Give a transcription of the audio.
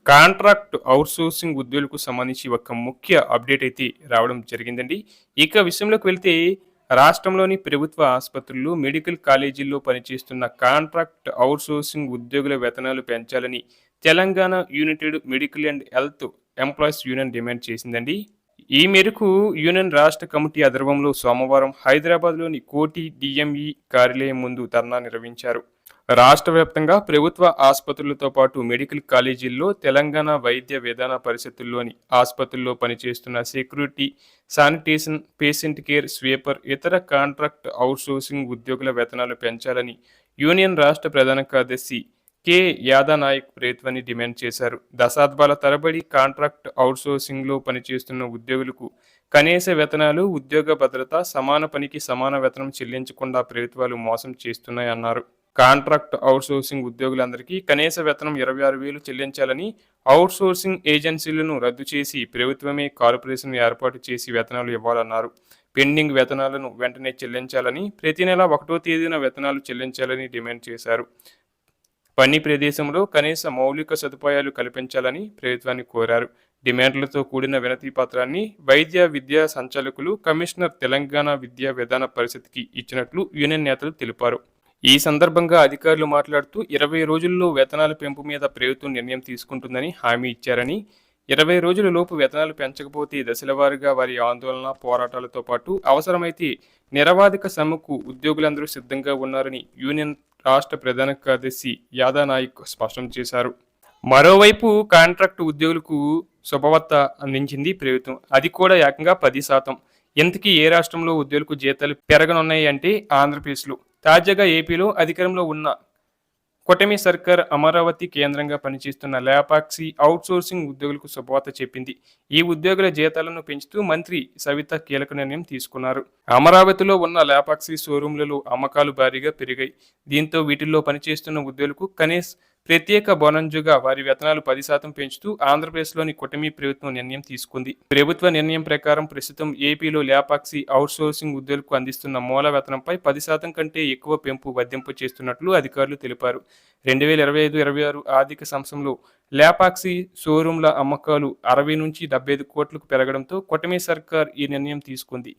Contract outsourcing ఉద్యోగులకు సంబంధించి ఒక ముఖ్య అప్డేట్ అయితే రావడం జరిగిందండి. ఇక విషయంలోకి వెళ్తే రాష్ట్రంలోని ప్రభుత్వ ఆసుపత్రులు, మెడికల్ కాలేజీల్లో పనిచేస్తున్న కాంట్రాక్ట్ అవుట్‌సోర్సింగ్ ఉద్యోగుల వేతనాలు పెంచాలని Telangana United medical and health employees union demand చేసిందండి. ఈ మేరకు యూనియన్ రాష్ట్ర కమిటీ ఆధ్వర్యంలో సోమవారం హైదరాబాద్‌లోని కోటి డీఎంఈ కార్యాలయం ముందు ధర్నా నిర్వహించారు. రాష్ట్ర వ్యాప్తంగా ప్రభుత్వ ఆసుపత్రులతో పాటు మెడికల్ కాలేజీల్లో తెలంగాణ వైద్య విధాన పరిషత్తుల్లోని ఆసుపత్రుల్లో పనిచేస్తున్న security, sanitation, patient care, sweeper, ఇతర కాంట్రాక్ట్ అవుట్సోర్సింగ్ ఉద్యోగుల వేతనాలు పెంచాలని యూనియన్ రాష్ట్ర ప్రధాన కార్యదర్శి కె. యాదనాయక్ ప్రభుత్వాన్ని డిమాండ్ చేశారు. దశాబ్దాల తరబడి కాంట్రాక్ట్ అవుట్సోర్సింగ్లో పనిచేస్తున్న ఉద్యోగులకు కనీస వేతనాలు, ఉద్యోగ భద్రత, సమాన పనికి సమాన వేతనం చెల్లించకుండా ప్రభుత్వాలు మోసం చేస్తున్నాయన్నారు. కాంట్రాక్ట్ అవుట్సోర్సింగ్ ఉద్యోగులందరికీ కనీస వేతనం 26,000 చెల్లించాలని, అవుట్సోర్సింగ్ ఏజెన్సీలను రద్దు చేసి ప్రభుత్వమే కార్పొరేషన్ ఏర్పాటు చేసి వేతనాలు ఇవ్వాలన్నారు. పెండింగ్ వేతనాలను వెంటనే చెల్లించాలని, ప్రతి నెల 1వ తేదీన వేతనాలు చెల్లించాలని డిమాండ్ చేశారు. పని ప్రదేశంలో కనీస మౌలిక సదుపాయాలు కల్పించాలని ప్రభుత్వాన్ని కోరారు. డిమాండ్లతో కూడిన వినతి పత్రాన్ని వైద్య విద్యా సంచాలకులు, కమిషనర్, తెలంగాణ విద్యా విధాన పరిషత్కి ఇచ్చినట్లు యూనియన్ నేతలు తెలిపారు. ఈ సందర్భంగా అధికారులు మాట్లాడుతూ 20 రోజుల్లో వేతనాల పెంపు మీద ప్రభుత్వం నిర్ణయం తీసుకుంటుందని హామీ ఇచ్చారని, 20 రోజుల లోపు వేతనాలు పెంచకపోతే దశలవారీగా వారి ఆందోళన, పోరాటాలతో పాటు అవసరమైతే నిరవధిక సమ్మెకు ఉద్యోగులందరూ సిద్ధంగా ఉన్నారని యూనియన్ రాష్ట్ర ప్రధాన కార్యదర్శి యాదనాయక్ స్పష్టం చేశారు. మరోవైపు కాంట్రాక్ట్ ఉద్యోగులకు శుభవార్త అందించింది ప్రభుత్వం. అది కూడా ఏకంగా 10%. ఇంతకీ ఏ రాష్ట్రంలో ఉద్యోగులకు జీతాలు పెరగనున్నాయి అంటే ఆంధ్రప్రదేశ్లో. తాజాగా ఏపీలో అధికారంలో ఉన్న కూటమి సర్కార్ అమరావతి కేంద్రంగా పనిచేస్తున్న లేపాక్షి అవుట్సోర్సింగ్ ఉద్యోగులకు శుభవార్త చెప్పింది. ఈ ఉద్యోగుల జీతాలను పెంచుతూ మంత్రి సవిత కీలక నిర్ణయం తీసుకున్నారు. అమరావతిలో ఉన్న లేపాక్షి షోరూంలలో అమ్మకాలు భారీగా పెరిగాయి. దీంతో వీటిల్లో పనిచేస్తున్న ఉద్యోగులకు ప్రత్యేక బోనస్గా వారి వేతనాలు 10% పెంచుతూ ఆంధ్రప్రదేశ్లోని కూటమి ప్రభుత్వం నిర్ణయం తీసుకుంది. ప్రభుత్వ నిర్ణయం ప్రకారం ప్రస్తుతం ఏపీలో లేపాక్షి అవుట్సోర్సింగ్ ఉద్యోగులకు అందిస్తున్న మూల వేతనంపై 10% కంటే ఎక్కువ పెంపు వర్తింపు చేస్తున్నట్లు అధికారులు తెలిపారు. 2025-26 ఆర్థిక సంవత్సరంలో లేపాక్షి షోరూంల అమ్మకాలు 60 నుంచి 75 కోట్లకు పెరగడంతో కూటమి సర్కార్ ఈ నిర్ణయం తీసుకుంది.